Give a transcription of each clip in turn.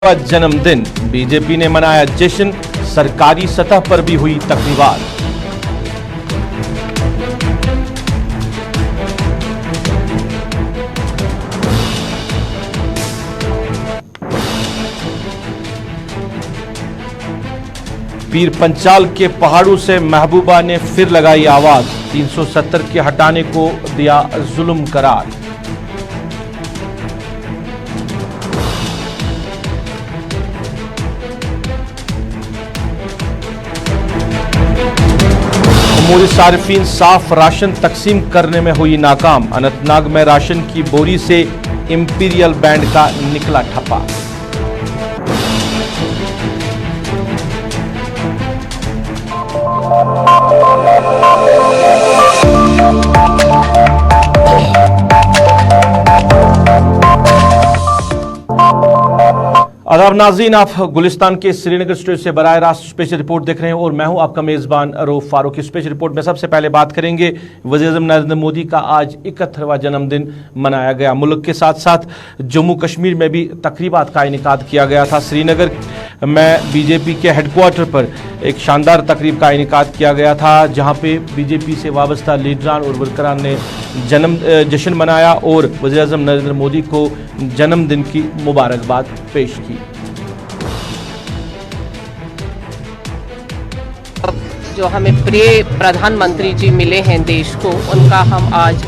50वां जन्मदिन, बीजेपी ने मनाया जश्न, सरकारी सतह पर भी हुई तकरीबात। पीर पंचाल के पहाड़ों से महबूबा ने फिर लगाई आवाज, 370 के हटाने को दिया जुल्म करार। अमूरी सार्फिन साफ राशन तकसीम करने में हुई नाकाम, अनंतनाग में राशन की बोरी से इंपीरियल बैंड का निकला ठप्पा। आदाब नाज़रीन, आप गुलिस्तान के श्रीनगर स्टूडियो से बराह रास्त स्पेशल रिपोर्ट देख रहे हैं और मैं हूं आपका मेज़बान रऊफ फारूक। स्पेशल रिपोर्ट में सबसे पहले बात करेंगे वज़ीर-ए-आज़म नरेंद्र मोदी का आज 71वां जन्मदिन मनाया गया। मुल्क के साथ साथ जम्मू कश्मीर में भी तकरीबात का इनेकाद किया गया था। श्रीनगर में बीजेपी के हेडक्वार्टर पर एक शानदार तकरीब का इनेकाद किया गया था, जहाँ पे बीजेपी से वाबस्ता लीडरान और वर्करान ने जश्न मनाया और वज़ीर-ए-आज़म नरेंद्र मोदी को जन्मदिन की मुबारकबाद पेश की। जो हमें प्रिय प्रधानमंत्री जी मिले हैं देश को, उनका हम आज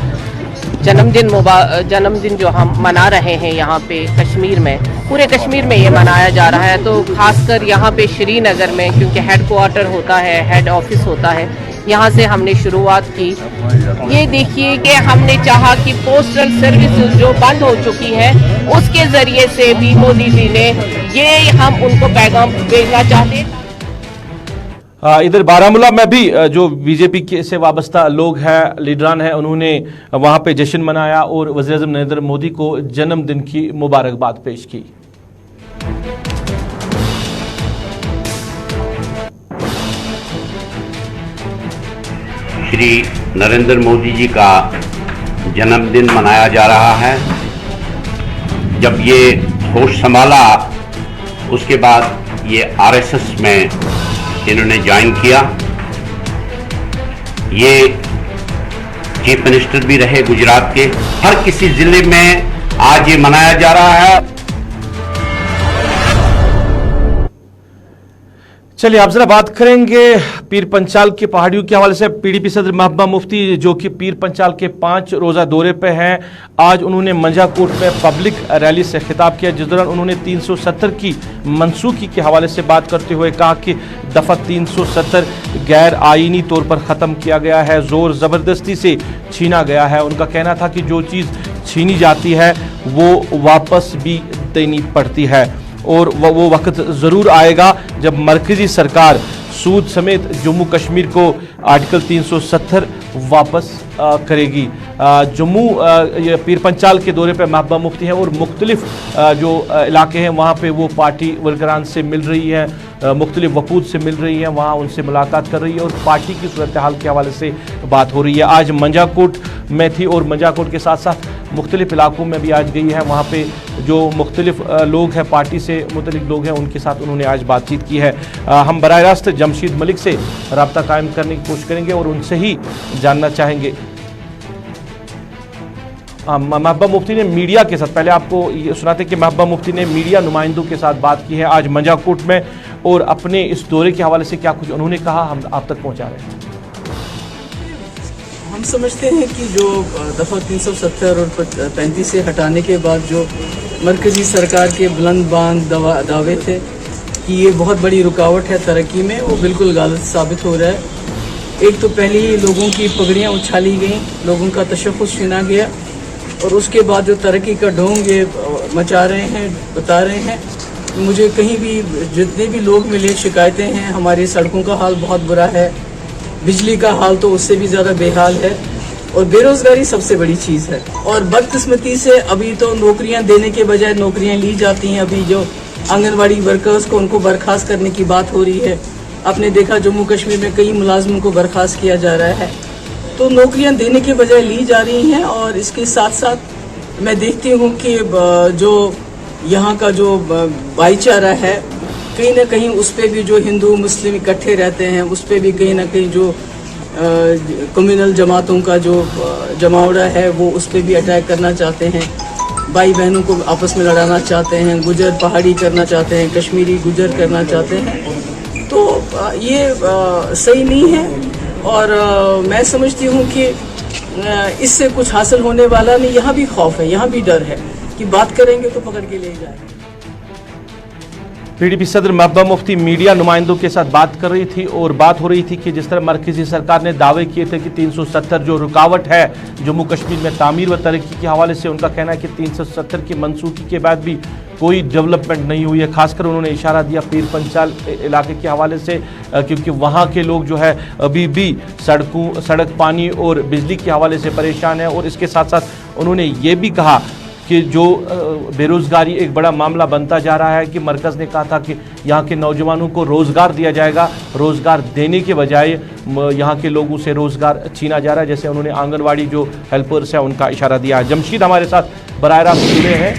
जन्मदिन जो हम मना रहे हैं यहाँ पे कश्मीर में, पूरे कश्मीर में ये मनाया जा रहा है। तो खासकर यहाँ पे श्रीनगर में, क्योंकि हेडक्वार्टर होता है, हेड ऑफिस होता है, यहाँ से हमने शुरुआत की। ये देखिए कि हमने चाहा कि पोस्टल सर्विस जो बंद हो चुकी है उसके ज़रिए से भी मोदी जी ने ये हम उनको पैगाम भेजना चाहते हैं। इधर बारामूला में भी जो बीजेपी से वाबस्ता लोग हैं, लीडरान हैं, उन्होंने वहां पे जश्न मनाया और वज़ीर-ए-आज़म नरेंद्र मोदी को जन्मदिन की मुबारकबाद पेश की। श्री नरेंद्र मोदी जी का जन्मदिन मनाया जा रहा है। जब ये होश संभाला उसके बाद ये आरएसएस में इन्होंने ज्वाइन किया। ये चीफ मिनिस्टर भी रहे गुजरात के। हर किसी जिले में आज ये मनाया जा रहा है। चलिए आप जरा बात करेंगे पीर पंचाल के पहाड़ियों के हवाले से। पीडीपी सदर महबूबा मुफ्ती, जो कि पीर पंचाल के 5 रोज़ा दौरे पे हैं, आज उन्होंने मंजाकोट में पब्लिक रैली से खिताब किया, जिस दौरान उन्होंने 370 की मनसूखी के हवाले से बात करते हुए कहा कि दफ़ा 370 गैर आईनी तौर पर ख़त्म किया गया है, ज़ोर ज़बरदस्ती से छीना गया है। उनका कहना था कि जो चीज़ छीनी जाती है वो वापस भी देनी पड़ती है और वो वक्त ज़रूर आएगा जब मरकज़ी सरकार सूद समेत जम्मू कश्मीर को आर्टिकल 370 वापस करेगी। जम्मू ये पीर पंचाल के दौरे पे महबूबा मुफ्ती हैं और मुख्तलिफ जो इलाके हैं वहाँ पे वो पार्टी वर्करान से मिल रही है, मुख्तलिफ वफूद से मिल रही हैं, वहाँ उनसे मुलाकात कर रही है और पार्टी की सूरत हाल के हवाले से बात हो रही है। आज मंजाकोट में थी और मंजाकोट के साथ साथ मुख्तलिफ इलाकों में भी आज गई है। वहाँ पे जो मुख्तलिफ लोग हैं, पार्टी से मुतल्लिक़ लोग हैं, उनके साथ उन्होंने आज बातचीत की है। हम बराह रास्त जमशीद मलिक से रब्ता कायम करने की कोशिश करेंगे और उनसे ही जानना चाहेंगे। महबूबा मुफ्ती ने मीडिया के साथ, पहले आपको ये सुनाते कि महबूबा मुफ्ती ने मीडिया नुमाइंदों के साथ बात की है आज मंजाकोट में और अपने इस दौरे के हवाले से क्या कुछ उन्होंने कहा हम आप तक पहुँचा रहे हैं। हम समझते हैं कि जो दफ़ा 370 और 35 से हटाने के बाद जो मरकज़ी सरकार के बुलंद बांध दावे थे कि ये बहुत बड़ी रुकावट है तरक्की में, वो बिल्कुल गलत साबित हो रहा है। एक तो पहले ही लोगों की पगड़ियाँ उछाली गईं, लोगों का तशख़्ख़ुस चुना गया और उसके बाद जो तरक्की का ढोंग ये मचा रहे हैं, बता रहे हैं। मुझे कहीं भी जितने भी लोग मिले शिकायतें हैं, हमारी सड़कों का हाल बहुत बुरा है, बिजली का हाल तो उससे भी ज़्यादा बेहाल है और बेरोज़गारी सबसे बड़ी चीज़ है। और बदकिस्मती से अभी तो नौकरियां देने के बजाय नौकरियां ली जाती हैं। अभी जो आंगनवाड़ी वर्कर्स को उनको बर्खास्त करने की बात हो रही है, आपने देखा जम्मू कश्मीर में कई मुलाजमों को बर्खास्त किया जा रहा है। तो नौकरियां देने के बजाय ली जा रही हैं और इसके साथ साथ मैं देखती हूँ कि जो यहाँ का जो भाईचारा है कहीं ना कहीं उस पर भी, जो हिंदू मुस्लिम इकट्ठे रहते हैं उस पर भी कहीं ना कहीं जो कम्युनल जमातों का जो जमावड़ा है वो उस पर भी अटैक करना चाहते हैं। भाई बहनों को आपस में लड़ाना चाहते हैं, गुजर पहाड़ी करना चाहते हैं, कश्मीरी गुजर करना चाहते हैं। तो ये सही नहीं है और मैं समझती हूँ कि इससे कुछ हासिल होने वाला नहीं। यहाँ भी खौफ है, यहाँ भी डर है कि बात करेंगे तो पकड़ के ले जाएंगे। पीडीपी सदर महबूबा मुफ्ती मीडिया नुमाइंदों के साथ बात कर रही थी और बात हो रही थी कि जिस तरह मरकजी सरकार ने दावे किए थे कि 370 जो रुकावट है जम्मू कश्मीर में तामीर व तरक्की के हवाले से, उनका कहना है कि 370 की मनसूखी के बाद भी कोई डेवलपमेंट नहीं हुई है। खासकर उन्होंने इशारा दिया पीर पंचाल इलाके के हवाले से, क्योंकि वहाँ के लोग जो है अभी भी सड़क पानी और बिजली के हवाले से परेशान है। और इसके साथ साथ उन्होंने ये भी कहा कि जो बेरोज़गारी एक बड़ा मामला बनता जा रहा है, कि मरकज़ ने कहा था कि यहाँ के नौजवानों को रोज़गार दिया जाएगा, रोज़गार देने के बजाय यहाँ के लोगों से रोज़गार छीना जा रहा है। जैसे उन्होंने आंगनवाड़ी जो हेल्पर्स हैं उनका इशारा दिया है। जमशीद हमारे साथ बराह रास्त जुड़े हैं,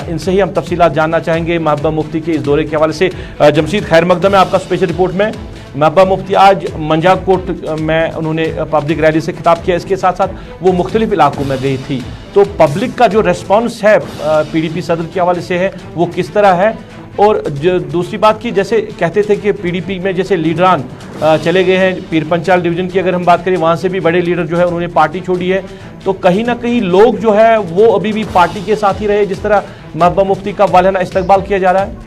इनसे ही हम तफसीलात जानना चाहेंगे महबूबा मुफ्ती के इस दौरे के हवाले से। जमशीद, खैर मकदम है आपका स्पेशल रिपोर्ट में। महबूबा मुफ्ती आज मंजाकोट में उन्होंने पब्लिक रैली से खिताब किया, इसके साथ साथ वो मुख्तलिफ इलाकों में गई थी। तो पब्लिक का जो रेस्पॉन्स है पीडीपी सदर के हवाले से है वो किस तरह है? और दूसरी बात की, जैसे कहते थे कि पीडीपी में जैसे लीडरान चले गए हैं, पीर पंचाल डिवीज़न की अगर हम बात करें वहाँ से भी बड़े लीडर जो है उन्होंने पार्टी छोड़ी है, तो कहीं ना कहीं लोग जो है वो अभी भी पार्टी के साथ ही रहे, जिस तरह महबूबा मुफ्ती का वालियाना इस्तकबाल किया जा रहा है।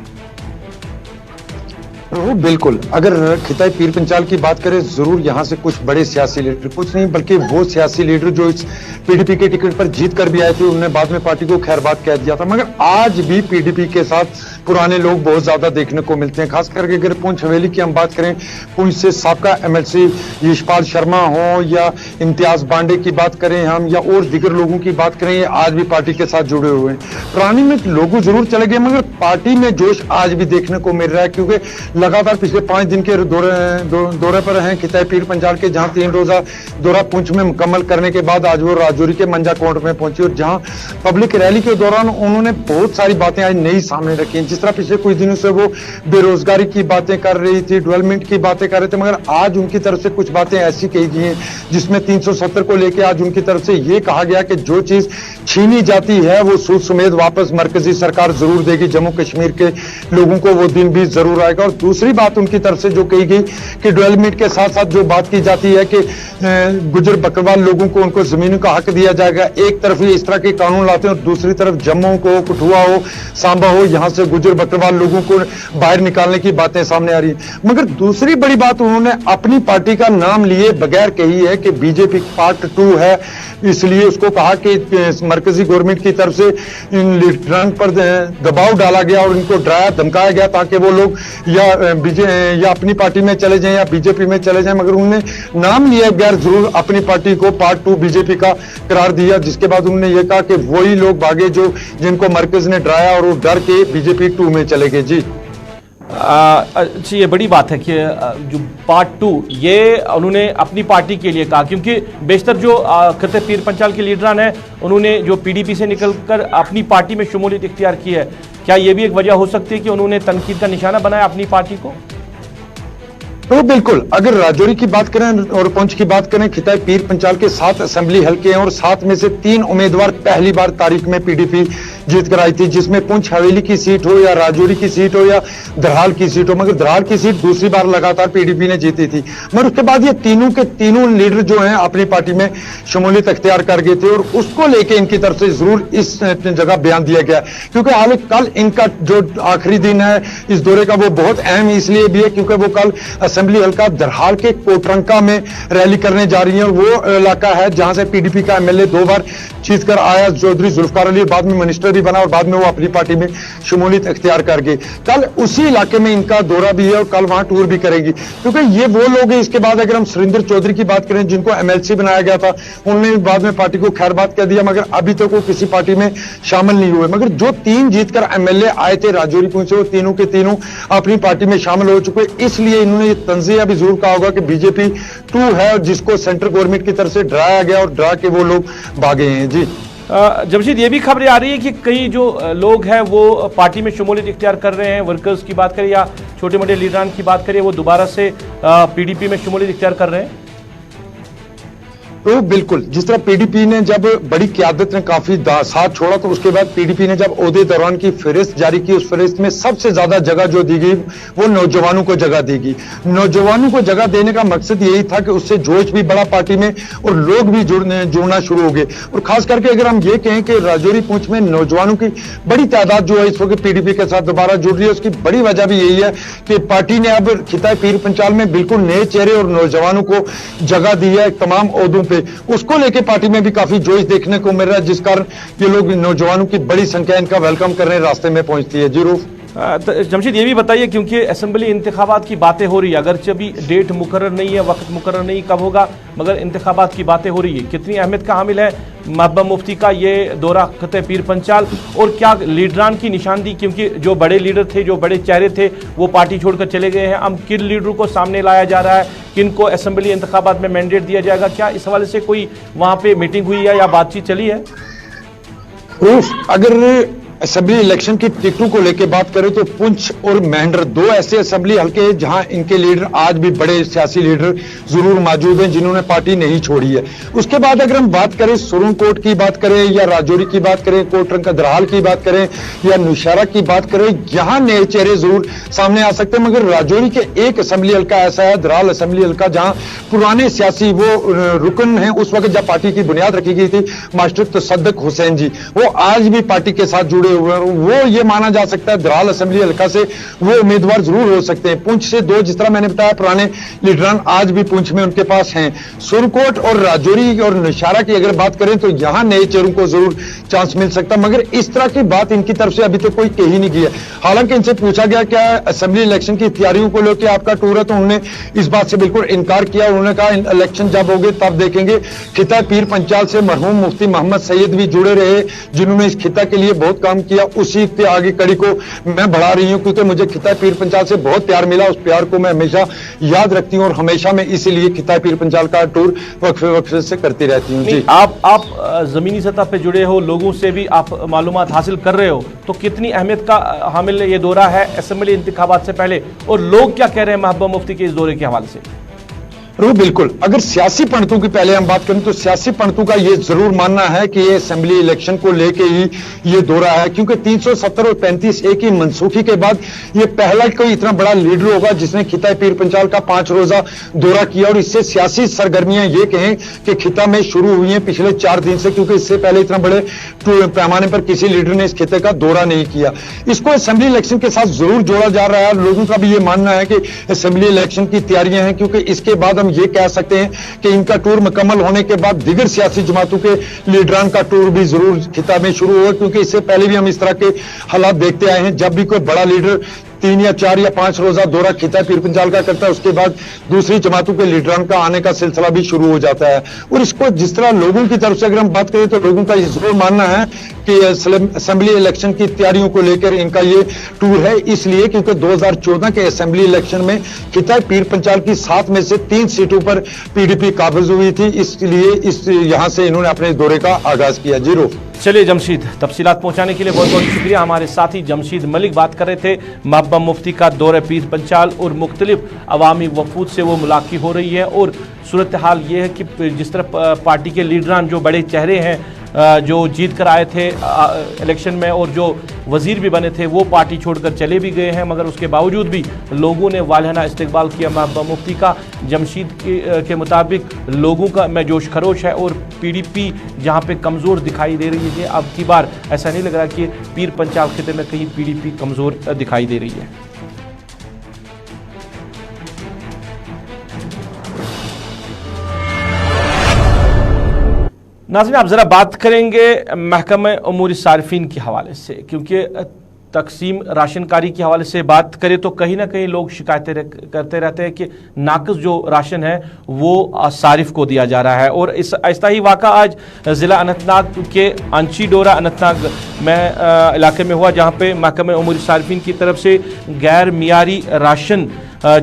बिल्कुल, अगर खिताब पीर पंचाल की बात करें, जरूर यहाँ से कुछ बड़े सियासी लीडर, कुछ नहीं बल्कि वो सियासी लीडर जो इस पीडीपी के टिकट पर जीत कर भी आए थे, उन्होंने बाद में पार्टी को खैरबाद कह दिया था। मगर आज भी पीडीपी के साथ पुराने लोग बहुत ज्यादा देखने को मिलते हैं। खास करके अगर पुंछ हवेली की हम बात करें, पुंछ से साबका एमएलसी यशपाल शर्मा हो या इम्तियाज बांडे की बात करें हम, या और दीगर लोगों की बात करें, ये आज भी पार्टी के साथ जुड़े हुए हैं। पुरानी में लोग जरूर चले गए मगर पार्टी में जोश आज भी देखने को मिल रहा है, क्योंकि लगातार पिछले 5 दिन के दौरे पर हैं खिताब पीर पंचाल के, जहां 3 रोजा दौरा पुंछ में मुकम्मल करने के बाद आज वो राजौरी के मंजाकोट में पहुंची और जहां पब्लिक रैली के दौरान उन्होंने बहुत सारी बातें आज नई सामने रखी। जिस तरह पिछले कुछ दिनों से वो बेरोजगारी की बातें कर रही थी, डेवलपमेंट की बातें कर रहे थे, मगर आज उनकी तरफ से कुछ बातें ऐसी कही गई हैं जिसमें 370 को लेकर आज उनकी तरफ से ये कहा गया कि जो चीज छीनी जाती है वो सूद समेत वापस मरकजी सरकार जरूर देगी, जम्मू कश्मीर के लोगों को वो दिन भी जरूर आएगा। और दूसरी बात उनकी तरफ से जो कही गई कि डेवलपमेंट के साथ साथ जो बात की जाती है कि गुजर बकरवाल लोगों को उनको जमीनों का हक दिया जाएगा। एक तरफ ये इस तरह के कानून लाते हैं और दूसरी तरफ जम्मू को, कठुआ हो, सांबा हो, यहां से गुजर बकरवाल लोगों को बाहर निकालने की बातें सामने आ रही है। मगर दूसरी बड़ी बात उन्होंने अपनी पार्टी का नाम लिए बगैर कही है कि बीजेपी पार्ट 2 है, इसलिए उसको कहा कि मरकजी गवर्नमेंट की तरफ से इन लीडरान पर दबाव डाला गया और इनको डराया धमकाया गया ताकि वो लोग या अपनी पार्टी में चले जाएं या बीजेपी में चले जाएं। मगर उन्होंने नाम लिए बगैर जरूर अपनी पार्टी को पार्ट 2 बीजेपी का करार दिया, जिसके बाद उन्होंने ये कहा कि वही लोग भागे जो जिनको मरकज ने डराया और वो डर के बीजेपी 2 में चले गए। जी अच्छा, ये बड़ी बात है कि जो पार्ट 2 ये उन्होंने अपनी पार्टी के लिए कहा, क्योंकि बेशतर जो खिताब पीर पंचाल के लीडरान हैं उन्होंने जो पीडीपी से निकलकर अपनी पार्टी में शमूलियत इख्तियार की है। क्या ये भी एक वजह हो सकती है कि उन्होंने तनकीद का निशाना बनाया अपनी पार्टी को? तो बिल्कुल, अगर राजौरी की बात करें और पुंछ की बात करें, खिताब पीर पंचाल के 7 असेंबली हल्के हैं और 7 में से 3 उम्मीदवार पहली बार तारीख में पीडीपी जीत कर आई थी, जिसमें पुंछ हवेली की सीट हो या राजौरी की सीट हो या दरहाल की सीट हो। मगर दरहाल की सीट दूसरी बार लगातार पीडीपी ने जीती थी। मगर उसके बाद ये तीनों के तीनों लीडर जो हैं अपनी पार्टी में शमूलियत अख्तियार कर गए थे और उसको लेके इनकी तरफ से जरूर इस जगह बयान दिया गया, क्योंकि हालांकि कल इनका जो आखिरी दिन है इस दौरे का वो बहुत अहम इसलिए भी है क्योंकि वो कल असेंबली हल्का दरहाल के कोटरंका में रैली करने जा रही है और वो इलाका है जहां से पीडीपी का एमएलए 2 बार जीत कर आया, चौधरी जुल्फकार अली, बाद में मिनिस्टर भी बना और बाद में वो अपनी पार्टी में शमूलियत अख्तियार कर गए। कल उसी इलाके में इनका दौरा भी है और कल वहां टूर भी करेगी, क्योंकि ये वो लोग हैं। इसके बाद अगर हम सुरेंद्र चौधरी की बात करें जिनको एमएलसी बनाया गया था, उन्होंने बाद में पार्टी को खैरबाद कह दिया, मगर अभी तक वो किसी पार्टी में शामिल नहीं हुए। मगर जो 3 जीतकर एमएलए आए थे राजौरी पुंछ से, वो तीनों के तीनों अपनी पार्टी में शामिल हो चुके, इसलिए इन्होंने ये तंजिया भी जरूर कहा होगा कि बीजेपी 2 है जिसको सेंट्रल गवर्नमेंट की तरफ से डराया गया और डरा के वो लोग भागे हैं। जी जमशीद, ये भी खबरें आ रही है कि कई जो लोग हैं वो पार्टी में शमूलियत इख्तियार कर रहे हैं। वर्कर्स की बात करें या छोटे मोटे लीडरान की बात करें, वो दोबारा से पीडीपी में शमूलियत इख्तियार कर रहे हैं। तो बिल्कुल, जिस तरह पीडीपी ने जब बड़ी क़यादत ने काफी साथ छोड़ा, तो उसके बाद पीडीपी ने जब ओहदे दौरान की फहरिस्त जारी की, उस फहरिस्त में सबसे ज्यादा जगह जो दी गई वो नौजवानों को जगह दी गई। नौजवानों को जगह देने का मकसद यही था कि उससे जोश भी बढ़ा पार्टी में और लोग भी जुड़ना शुरू हो गए। और खास करके अगर हम ये कहें कि राजौरी पुंछ में नौजवानों की बड़ी तादाद जो है इस वक्त पीडीपी के साथ दोबारा जुड़ रही है, उसकी बड़ी वजह भी यही है कि पार्टी ने अब खिताए पीर पंचाल में बिल्कुल नए चेहरे और नौजवानों को जगह दी है तमाम ओहदों पे। उसको लेके पार्टी में भी काफी जोश देखने को मिल रहा है, जिस कारण ये लोग नौजवानों की बड़ी संख्या इनका वेलकम करने रास्ते में पहुंचती है। जी रूफ, जमशीद ये भी बताइए, क्योंकि असेंबली इंतखाबात की बातें हो रही है, अगरचे अभी डेट मुकर्रर नहीं है, वक्त मुकर्रर नहीं कब होगा, मगर इंतखाबात की बातें हो रही है। कितनी अहमियत का हामिल है महबूबा मुफ्ती का ये दौरा खिताए पीर पंचाल, और क्या लीडरान की निशानदी, क्योंकि जो बड़े लीडर थे, जो बड़े चेहरे थे, वो पार्टी छोड़कर चले गए हैं। अब किन लीडरों को सामने लाया जा रहा है, किन को असेंबली इंतखाबात में मैंडेट दिया जाएगा, क्या इस हवाले से कोई वहां पे मीटिंग हुई है या बातचीत चली है? रूफ, अगर असेंबली इलेक्शन की टिकटों को लेकर बात करें तो पुंछ और मेहंडर दो ऐसे असेंबली हल्के हैं जहां इनके लीडर आज भी बड़े सियासी लीडर जरूर मौजूद हैं जिन्होंने पार्टी नहीं छोड़ी है। उसके बाद अगर हम बात करें सुरनकोट की बात करें या राजौरी की बात करें, कोटरंग कदराल की बात करें या नौशहरा की बात करें, यहां नए चेहरे जरूर सामने आ सकते हैं। मगर राजौरी के एक असेंबली हल्का ऐसा है, दराल असेंबली हल्का, जहां पुराने सियासी वो रुकन है उस वक्त जब पार्टी की बुनियाद रखी गई थी, मास्टर तसद्दुक हुसैन जी, वो आज भी पार्टी के साथ जुड़े हुए, वो ये माना जा सकता है दराल असेंबली हल्का से वो उम्मीदवार जरूर हो सकते हैं। पुंछ से दो, जिस तरह मैंने बताया, पुराने लीडरान आज भी पुंछ में उनके पास हैं। सुरकोट और राजौरी और नौशहरा की अगर बात करें तो यहां नए चेहरों को जरूर चांस मिल सकता, मगर इस तरह की बात इनकी तरफ से अभी तक कोई कही नहीं की है। हालांकि इनसे पूछा गया क्या असेंबली इलेक्शन की तैयारियों को लेकर आपका टूर है, तो उन्होंने इस बात से बिल्कुल इनकार किया। उन्होंने कहा इलेक्शन जब होंगे तब देखेंगे। खिता पीर पंचाल से मरहूम मुफ्ती मोहम्मद सैयद भी जुड़े रहे, जिन्होंने इस खिता के लिए बहुत काम किया। उसी के आगे कड़ी को मैं बढ़ा रही हूं, क्योंकि मुझे खिताए पीर पंचाल से बहुत प्यार मिला। उस प्यार को मैं हमेशा याद रखती हूं और हमेशा मैं इसीलिए खिताए पीर पंचाल का टूर वक्फे से करती रहती हूं। जी, आप जमीनी सतह पे जुड़े हो, लोगों से भी आप मालूमात हासिल कर रहे हो, तो कितनी अहमियत का हामिल ये दौरा है असेंबली इंतखाबात से पहले, और लोग क्या कह रहे हैं महबूबा मुफ्ती के इस दौरे के हवाले से? बिल्कुल, अगर सियासी पंडितों की पहले हम बात करें तो सियासी पंडितों का यह जरूर मानना है कि ये असेंबली इलेक्शन को लेके ही ये दौरा है, क्योंकि 370 और 35A की मनसूखी के बाद ये पहला कोई इतना बड़ा लीडर होगा जिसने खिताए पीर पंचाल का 5 रोजा दौरा किया। और इससे सियासी सरगर्मियां ये कहें कि खिता में शुरू हुई हैं पिछले 4 दिन से, क्योंकि इससे पहले इतना बड़े पैमाने पर किसी लीडर ने इस खिते का दौरा नहीं किया। इसको असेंबली इलेक्शन के साथ जरूर जोड़ा जा रहा है। लोगों का भी ये मानना है कि असेंबली इलेक्शन की तैयारियां हैं, क्योंकि इसके बाद ये कह सकते हैं कि इनका टूर मुकम्मल होने के बाद दिगर सियासी जमातों के लीडरान का टूर भी जरूर खिताब में शुरू होगा, क्योंकि इससे पहले भी हम इस तरह के हालात देखते आए हैं। जब भी कोई बड़ा लीडर 3 या 4 या 5 रोजा दौरा खिताए पीर पंचाल का करता है, उसके बाद दूसरी जमातों के लीडरान का आने का सिलसिला भी शुरू हो जाता है। और इसको जिस तरह लोगों की तरफ से अगर हम बात करें तो लोगों का ये जरूर मानना है कि असेंबली इलेक्शन की तैयारियों को लेकर इनका ये टूर है, इसलिए क्योंकि 2014 के असेंबली इलेक्शन में खिताए पीर पंचाल की 7 में से 3 सीटों पर पीडीपी काबिज हुई थी, इसलिए यहां से इन्होंने अपने दौरे का आगाज किया। जीरो, चलिए जमशीद, तफसीलात पहुंचाने के लिए बहुत बहुत शुक्रिया। हमारे साथी जमशीद मलिक बात कर रहे थे महबूबा मुफ्ती का दौरे पीर पंचाल और मुख्तलिफ अवामी वफूद से वो मुलाकी हो रही है, और सूरत हाल ये है कि जिस तरह पार्टी के लीडरान जो बड़े चेहरे हैं जो जीत कर आए थे इलेक्शन में और जो वजीर भी बने थे, वो पार्टी छोड़कर चले भी गए हैं, मगर उसके बावजूद भी लोगों ने वालिहाना इस्तकबाल किया महबूबा मुफ्ती का। जमशीद के मुताबिक लोगों का में जोश खरोश है, और पीडीपी जहां पे कमज़ोर दिखाई दे रही है, अब की बार ऐसा नहीं लग रहा कि पीर पंचाल खिते में कहीं पीडीपी कमज़ोर दिखाई दे रही है। नाज़रीन, आप ज़रा बात करेंगे महकमा उमूर सारिफीन के हवाले से, क्योंकि तकसीम राशनकारी के हवाले से बात करें तो कहीं ना कहीं लोग शिकायतें करते रहते हैं कि नाक़िस जो राशन है वो सारिफ को दिया जा रहा है। और इस ऐसा ही वाक़ा आज ज़िला अनंतनाग के अंची डोरा अनंतनाग में इलाके में हुआ, जहाँ पे महकमा उमूर सारिफीन की तरफ से गैर मियारी राशन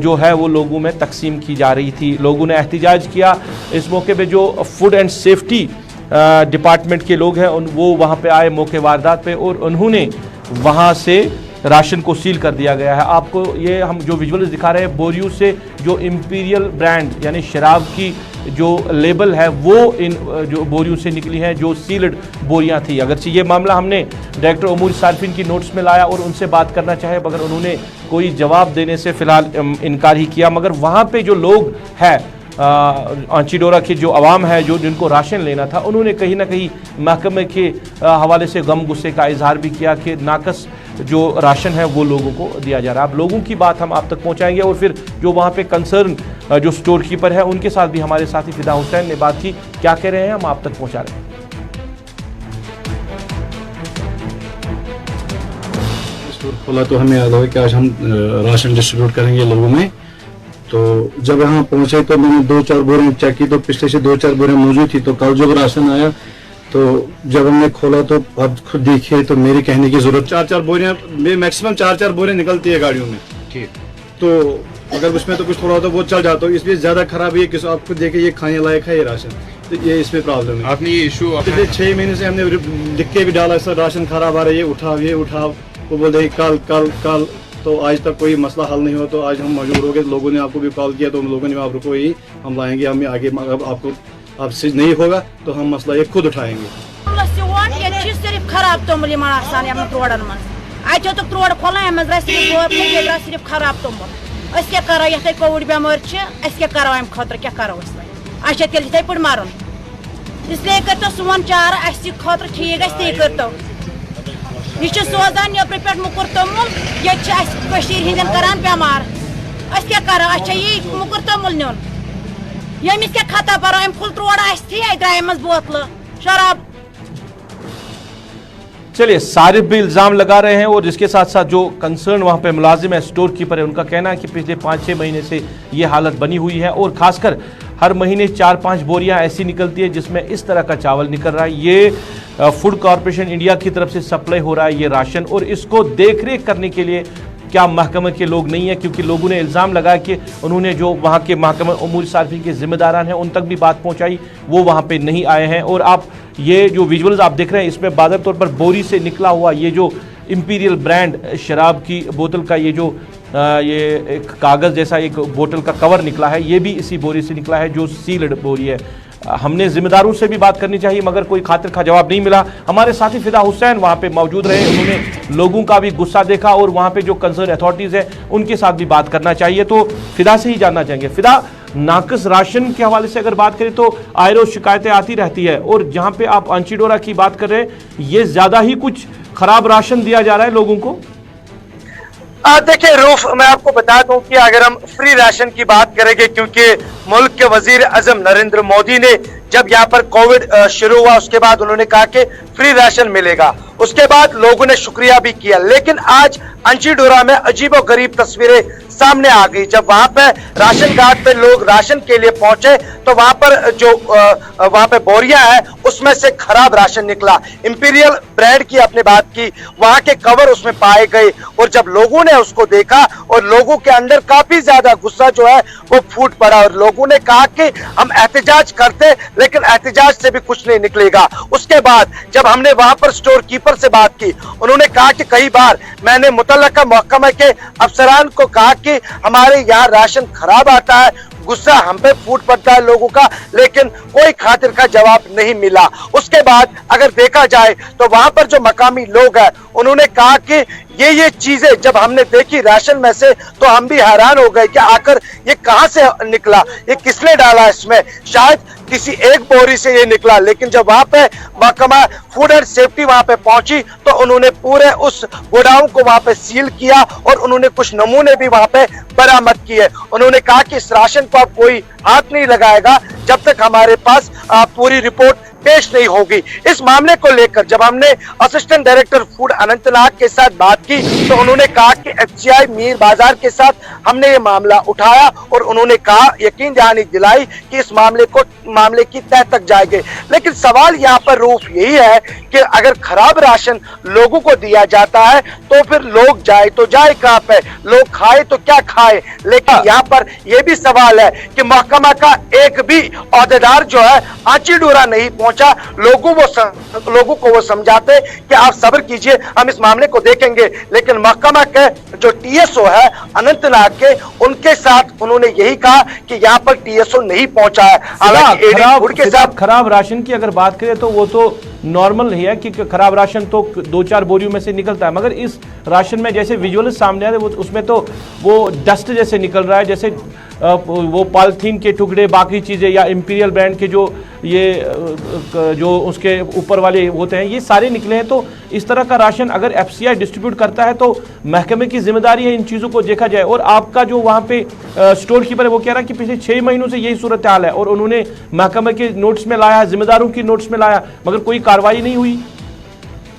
जो है वो लोगों में तकसीम की जा रही थी। लोगों ने एहतिजाज किया। इस मौके पे जो फूड एंड सेफ्टी डिपार्टमेंट के लोग हैं वो वहाँ पे आए मौके वारदात पे और उन्होंने वहाँ से राशन को सील कर दिया गया है। आपको ये हम जो विजुअल्स दिखा रहे हैं, बोरियों से जो इंपीरियल ब्रांड यानी शराब की जो लेबल है वो इन जो बोरियों से निकली है, जो सील्ड बोरियां थी। अगरचे ये मामला हमने डायरेक्टर उमूर सार्फिन की नोट्स में लाया और उनसे बात करना चाहे, मगर उन्होंने कोई जवाब देने से फिलहाल इनकार ही किया। मगर वहाँ पे जो लोग हैं आंचीडोरा की जो आवाम है, जो जिनको राशन लेना था, उन्होंने कहीं ना कहीं महकमे के हवाले से गम गुस्से का इजहार भी किया कि नाकस जो राशन है वो लोगों को दिया जा रहा है। अब लोगों की बात हम आप तक पहुंचाएंगे और फिर जो वहाँ पे कंसर्न जो स्टोर कीपर है उनके साथ भी हमारे साथी फिदा हुसैन ने बात की, क्या कह रहे हैं हम आप तक पहुँचा रहे हैं। स्टोर खोला तो हमें याद हुआ कि आज हम राशन डिस्ट्रीब्यूट करेंगे लोगों में। तो जब यहाँ पहुंचे तो मैंने 2-4 बोरियां चेक की तो पिछले से 2-4 बोरियां मौजूद थी। तो कल जब राशन आया तो जब हमने खोला तो आप खुद देखिए, तो मेरे कहने की जरूरत 4-4 बोरियां मैक्सिमम 4-4 बोरियां निकलती है गाड़ियों में। ठीक, तो अगर उसमें तो कुछ थोड़ा होता वो चल जाता, इसलिए ज्यादा खराब है कि आप खुद देखिए ये खाने लायक है ये राशन, तो ये इसमें प्रॉब्लम है। आपने ये इशू पिछले 6 महीने से हमने लिख के भी डाला सर राशन खराब आ रहा है, ये उठाओ, वो बोल रहे कल कल कल, तो आज तक कोई मसला हल नहीं हुआ। तो आज हम मजबूर हो गए, लोगों ने आपको भी कॉल किया तो लोगों ने आप रुको ही हम लाएंगे, हम आगे आपको आपसे नहीं होगा तो हम मसला ये खुद उठाएंगे। सिर्फ खराब तोमुल त्रोड़न मज तो त्रोड़ खोलान सिर्फ खराब तोमुल क्या करो ये कोविड बेमार क्या करो अम खुद क्या करो अच्छा तेल थे पे मरन, इसलिए करो सोन चार खुद ठीक गे करो यह सोजान नबर पे मुकुर तोमुल ये करान बेमार क्या करो अच्छा ये मुकुर तोमुल नुन यमिस क्या खता बरो अम फुल त्रोड़ द्राय मज बोतल शराब। चलिए, सारिफ भी इल्ज़ाम लगा रहे हैं और जिसके साथ साथ जो कंसर्न वहाँ पे मुलाजिम है, स्टोर कीपर है, उनका कहना है कि पिछले 5-6 महीने से ये हालत बनी हुई है और ख़ासकर हर महीने 4-5 बोरियां ऐसी निकलती है जिसमें इस तरह का चावल निकल रहा है। ये फूड कॉरपोरेशन इंडिया की तरफ से सप्लाई हो रहा है ये राशन, और इसको देख रेख करने के लिए क्या महकमे के लोग नहीं है, क्योंकि लोगों ने इल्ज़ाम लगाया कि उन्होंने जो वहाँ के महकमे उमूर सार्फिन के जिम्मेदारान हैं उन तक भी बात पहुँचाई, वो वहाँ पे नहीं आए हैं। और आप ये जो विजुअल्स आप देख रहे हैं इसमें बादल तौर पर बोरी से निकला हुआ ये जो इंपीरियल ब्रांड शराब की बोतल का ये जो ये एक कागज़ जैसा एक बोतल का कवर निकला है, ये भी इसी बोरी से निकला है जो सील्ड बोरी है। हमने जिम्मेदारों से भी बात करनी चाहिए मगर कोई खातिर का जवाब नहीं मिला। हमारे साथी फिदा हुसैन वहाँ पे मौजूद रहे, उन्होंने लोगों का भी गुस्सा देखा और वहाँ पे जो कंसर्न अथॉरिटीज़ है उनके साथ भी बात करना चाहिए। तो फिदा से ही जानना चाहेंगे, फिदा नाकस राशन के हवाले से अगर बात करें तो आए रोज शिकायतें आती रहती है और जहाँ पे आप आंचीडोरा की बात कर रहे हैं ये ज़्यादा ही कुछ खराब राशन दिया जा रहा है लोगों को। देखिए रूफ, मैं आपको बता दूं कि अगर हम फ्री राशन की बात करेंगे, क्योंकि मुल्क के वजीर आजम नरेंद्र मोदी ने जब यहाँ पर कोविड शुरू हुआ उसके बाद उन्होंने कहा कि फ्री राशन मिलेगा, उसके बाद लोगों ने शुक्रिया भी किया। लेकिन आज अंचीडोरा में अजीबोगरीब तस्वीरें सामने आ गई। जब वहां पर राशन कार्ड पे लोग राशन के लिए पहुंचे तो वहां पर जो वहां पे बोरियां हैं उसमें से खराब राशन निकला। इंपीरियल ब्रांड की आपने बात की, वहां के कवर उसमें पाए गए और जब लोगों ने उसको देखा और लोगों के अंदर काफी ज्यादा गुस्सा जो है वो फूट पड़ा और लोगों ने कहा कि हम एहतजाज करते लेकिन एहतजाज से भी कुछ नहीं निकलेगा। उसके बाद जब हमने वहां पर स्टोर कीपर से बात की, उन्होंने कहा कि कई बार मैंने मुतल्लका महकमा के अफसरान को कहा कि हमारे यहाँ राशन खराब आता है, गुस्सा हम पे फूट पड़ता है लोगों का, लेकिन कोई खातिर का जवाब नहीं मिला। उसके बाद अगर देखा जाए तो वहां पर जो मकामी लोग हैं उन्होंने कहा कि ये चीजें जब हमने देखी राशन में से तो हम भी हैरान हो गए कि आखिर ये कहां से निकला, ये किसने डाला इसमें, शायद किसी एक बोरी से ये निकला। लेकिन जब वहां पे महकमा फूड एंड सेफ्टी वहां पे पहुंची तो उन्होंने पूरे उस गोडाउन को वहां पे सील किया और उन्होंने कुछ नमूने भी वहां पे बरामद किए। उन्होंने कहा कि इस राशन को अब कोई हाथ नहीं लगाएगा जब तक हमारे पास पूरी रिपोर्ट पेश नहीं होगी। इस मामले को लेकर जब हमने असिस्टेंट डायरेक्टर फूड अनंतनाग के साथ बात की तो उन्होंने कहा कि एफसीआई मीर बाजार के साथ हमने ये मामला उठाया और उन्होंने कहा, यकीन दहानी दिलाई कि इस मामले की तह तक जाएंगे। लेकिन सवाल यहाँ पर रूफ यही है कि अगर खराब राशन लोगों को दिया जाता है तो फिर लोग जाए तो जाए कहाँ पे, लोग खाए तो क्या खाए। लेकिन यहाँ पर यह भी सवाल है कि महकमा महकमा का एक भी अहदेदार जो है आंची डोरा नहीं पहुंचा। लोगों को वो समझाते कि आप सब्र कीजिए, हम इस मामले को देखेंगे, लेकिन महकमा के जो टीएसओ है अनंतनाग के, उनके साथ उन्होंने यही कहा कि यहाँ पर टीएसओ नहीं पहुंचा है। हालांकि एडी फूड के साथ खराब राशन की अगर बात करें तो वो तो नॉर्मल नहीं है कि खराब राशन तो 2-4 बोरियों में से निकलता है, मगर इस राशन में जैसे विजुअल सामने आ रहे उसमें तो वो डस्ट जैसे निकल रहा है, जैसे वो पॉलिथीन के टुकड़े, बाकी चीज़ें, या इंपीरियल ब्रांड के जो उसके ऊपर वाले होते हैं, ये सारे निकले हैं। तो इस तरह का राशन अगर एफसीआई डिस्ट्रीब्यूट करता है तो महकमे की जिम्मेदारी है इन चीज़ों को देखा जाए। और आपका जो वहाँ पे स्टोर कीपर है वो कह रहा है कि पिछले 6 महीनों से यही सूरत हाल है और उन्होंने महकमे के नोट्स में लाया, जिम्मेदारों की नोट्स में लाया, मगर कोई कार्रवाई नहीं हुई।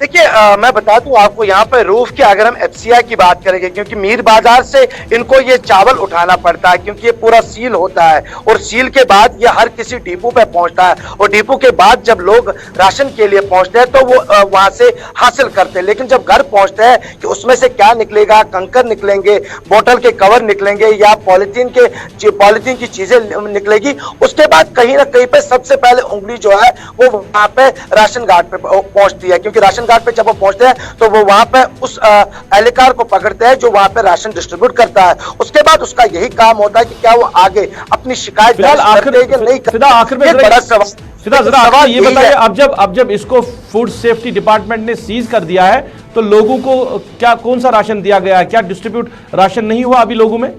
देखिए, मैं बता दूं आपको, यहाँ पर रूफ की अगर हम एफसीआई की बात करेंगे, क्योंकि मीर बाजार से इनको ये चावल उठाना पड़ता है, क्योंकि ये पूरा सील होता है और सील के बाद ये हर किसी डिपो पे पहुंचता है और डिपो के बाद जब लोग राशन के लिए पहुंचते हैं तो वो वहां से हासिल करते हैं। लेकिन जब घर पहुंचते हैं कि उसमें से क्या निकलेगा, कंकर निकलेंगे, बोतल के कवर निकलेंगे या पॉलिथीन की चीजें निकलेगी, उसके बाद कहीं ना कहीं पे सबसे पहले उंगली जो है वो वहां पे राशन कार्ड पे पहुंचती है, क्योंकि राशन कार्ड पे जब वो पहुंचते हैं तो वो वहां पे उस एहलकार को पकड़ते हैं जो वहां पे राशन डिस्ट्रीब्यूट करता है। उसके बाद उसका यही काम होता है कि क्या वो आगे अपनी शिकायत दर्ज करते हैं कि नहीं करते। आखिर में बड़ा सवाल ये बताइए, अब जब इसको फूड सेफ्टी डिपार्टमेंट ने सीज कर दिया है तो लोगों को क्या, कौन सा राशन दिया गया है? क्या डिस्ट्रीब्यूट राशन नहीं हुआ अभी लोगों में?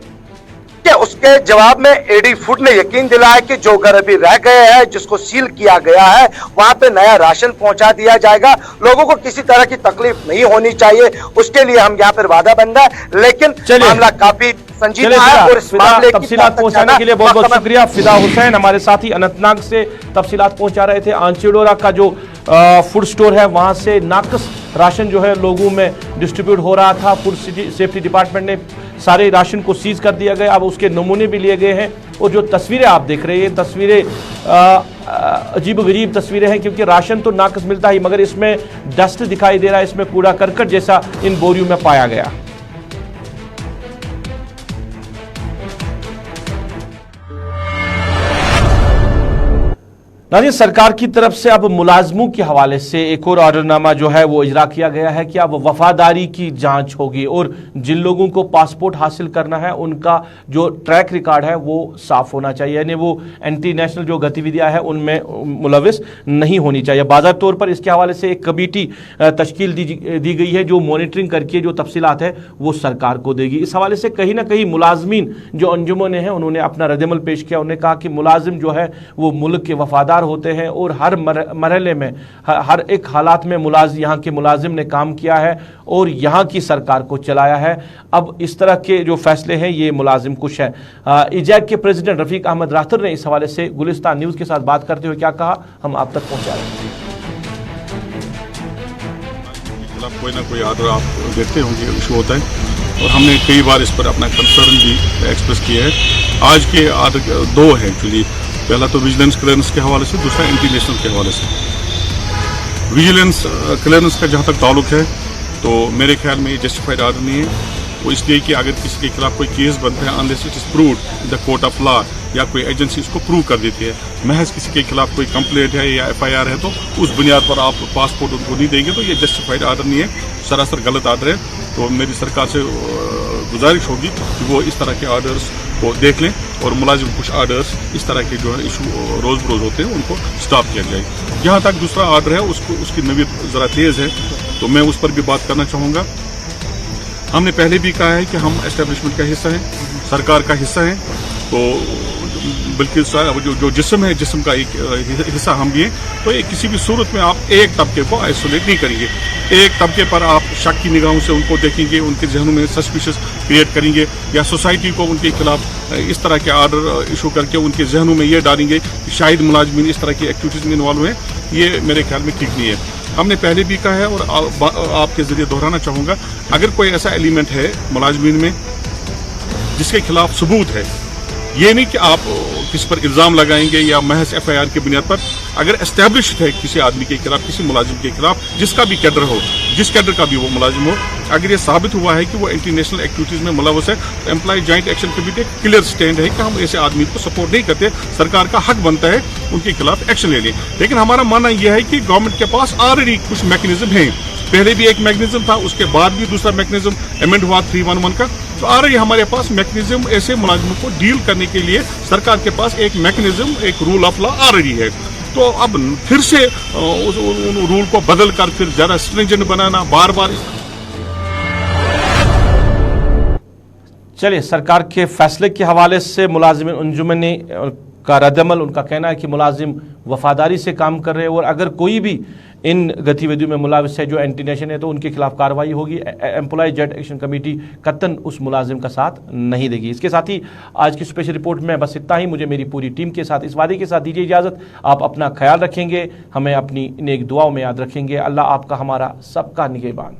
उसके जवाब में एडी फूड ने यकीन दिलाया कि जो घर अभी रह गए हैं, जिसको सील किया गया है, वहां पे नया राशन पहुंचा दिया जाएगा। लोगों को किसी तरह की तकलीफ नहीं होनी चाहिए, उसके लिए हम यहाँ पर वादा बंद है। लेकिन मामला काफी संजीदा है और इस मामले की तफसीलात पहुंचाने के लिए बहुत बहुत शुक्रिया। फिदा हुसैन हमारे साथी अनंतनाग से तफसीलात पहुंचा रहे थे। आंची डोरा का जो फूड स्टोर है वहां से नाकस राशन जो है लोगों में डिस्ट्रीब्यूट हो रहा था। फूड सेफ्टी डिपार्टमेंट ने सारे राशन को सीज कर दिया गया, अब उसके नमूने भी लिए गए हैं। और जो तस्वीरें आप देख रहे हैं, तस्वीरें अजीब-गरीब तस्वीरें हैं, क्योंकि राशन तो नाकस मिलता ही, मगर इसमें डस्ट दिखाई दे रहा है, इसमें कूड़ा करकट जैसा इन बोरियों में पाया गया। नाज़रीन, सरकार की तरफ से अब मुलाजमों के हवाले से एक और ऑर्डरनामा जो है वो इजरा किया गया है कि अब वफादारी की जांच होगी और जिन लोगों को पासपोर्ट हासिल करना है उनका जो ट्रैक रिकॉर्ड है वो साफ होना चाहिए, यानी वो एंटी नेशनल जो गतिविधियां हैं उनमें मुलविस नहीं होनी चाहिए। बाज़ार तौर पर इसके हवाले से एक कमेटी तश्कील दी गई है जो मॉनिटरिंग करके जो तफसीलात है वो सरकार को देगी। इस हवाले से कहीं ना कहीं मुलाजमीन जो अंजुमन हैं उन्होंने अपना रद्दमल पेश किया। उन्होंने कहा कि मुलाजिम जो है वो मुल्क के वफादार होते हैं और हर मरहले में, हर एक हालात में यहाँ के मुलाजिम ने काम किया है और यहाँ की सरकार को चलाया है। अब इस तरह के जो फैसले हैं ये मुलाजिम खुश है। इजैक के प्रेसिडेंट रफीक अहमद राथर ने इस हवाले से गुलिस्तान न्यूज़ के साथ बात करते हुए क्या कहा, हम आप तक पहुँचा रहे हैं। कोई ना कोई आर्डर आप देखते होंगे इशू होता है और हमने कई बार इस पर अपना कंसर्न भी एक्सप्रेस किया है। आज के आर्डर 2 हैं एक्चुअली, पहला तो विजिलेंस क्लियरेंस के हवाले से, दूसरा एंटी नेशनल के हवाले से। विजिलेंस क्लियरेंस का जहाँ तक ताल्लुक है तो मेरे ख्याल में ये जस्टिफाइड आर्डर नहीं है। वो इसलिए कि अगर किसी के खिलाफ कोई केस बनता है, unless it is proved in the court of law या कोई एजेंसी इसको प्रूव कर देती है, महज किसी के खिलाफ कोई कंप्लेंट है या FIR है तो उस बुनियाद पर आप पासपोर्ट उनको नहीं देंगे, तो ये जस्टिफाइड आर्डर नहीं है, सरासर गलत आर्डर है। तो मेरी सरकार से गुजारिश होगी कि वो इस तरह के आर्डर्स को देख लें और मुलाजिम कुछ आर्डर्स इस तरह के जो है इशू रोज़ बरोज़ होते हैं उनको स्टॉप किया जाए। जहाँ तक दूसरा आर्डर है उसकी नवीद ज़रा तेज़ है तो मैं उस पर भी बात करना चाहूँगा। हमने पहले भी कहा है कि हम एस्टेब्लिशमेंट का हिस्सा हैं, सरकार का हिस्सा हैं, तो बल्कि जो जिस्म है, जिस्म का एक हिस्सा हम भी हैं। तो किसी भी सूरत में आप एक तबके को आइसोलेट नहीं करेंगे, एक तबके पर आप शक की निगाहों से उनको देखेंगे, उनके जहनों में सस्पिशियस क्रिएट करेंगे या सोसाइटी को उनके खिलाफ इस तरह के आर्डर इशू करके उनके जहनों में ये डालेंगे कि शायद मुलाजमीन इस तरह की एक्टिविटीज़ में इन्वॉल्व हैं। ये मेरे ख्याल में ठीक नहीं है। हमने पहले भी कहा है और आपके जरिए दोहराना चाहूँगा, अगर कोई ऐसा एलिमेंट है मुलाजमीन में जिसके खिलाफ सबूत है ये नहीं कि आप किस पर इल्जाम लगाएंगे या महज FIR की बुनियाद पर। अगर एस्टेब्लिश्ड है किसी आदमी के खिलाफ, किसी मुलाजिम के खिलाफ, जिसका भी कैडर हो, जिस कैडर का भी वो मुलाजिम हो, अगर ये साबित हुआ है कि वो एंटी नेशनल एक्टिविटीज में मुलव्वस है, तो एम्प्लॉय जॉइंट एक्शन कमेटी का क्लियर स्टैंड है कि हम ऐसे आदमी को सपोर्ट नहीं करते। सरकार का हक बनता है उनके खिलाफ एक्शन लेने। लेकिन हमारा मानना यह है कि गवर्नमेंट के पास ऑलरेडी कुछ मैकेनिज्म है। पहले भी एक मैकेनिज्म था, उसके बाद भी दूसरा मैकेनिज्म अमेंड हुआ 311 का। तो ऑलरेडी हमारे पास मैकेनिज्म ऐसे मुलाजिमों को डील करने के लिए सरकार के पास एक मैकेनिज्म, एक रूल ऑफ लॉ ऑलरेडी है। तो अब फिर से उस रूल को बदल कर फिर ज्यादा स्ट्रिंजेंट बनाना, बार बार। चलिए, सरकार के फैसले के हवाले से मुलाजिम अंजुमन ने का रद्दमल, उनका कहना है कि मुलाजिम वफादारी से काम कर रहे हैं और अगर कोई भी इन गतिविधियों में मुलव्वस है जो एंटी नेशन है तो उनके खिलाफ कार्रवाई होगी। एम्प्लॉय जॉइंट एक्शन कमेटी कतन उस मुलाजिम का साथ नहीं देगी। इसके साथ ही आज की स्पेशल रिपोर्ट में बस इतना ही। मुझे मेरी पूरी टीम के साथ इस वादे के साथ दीजिए इजाज़त, आप अपना ख्याल रखेंगे, हमें अपनी नेक दुआओं में याद रखेंगे। अल्लाह आपका हमारा सबका निगहबान।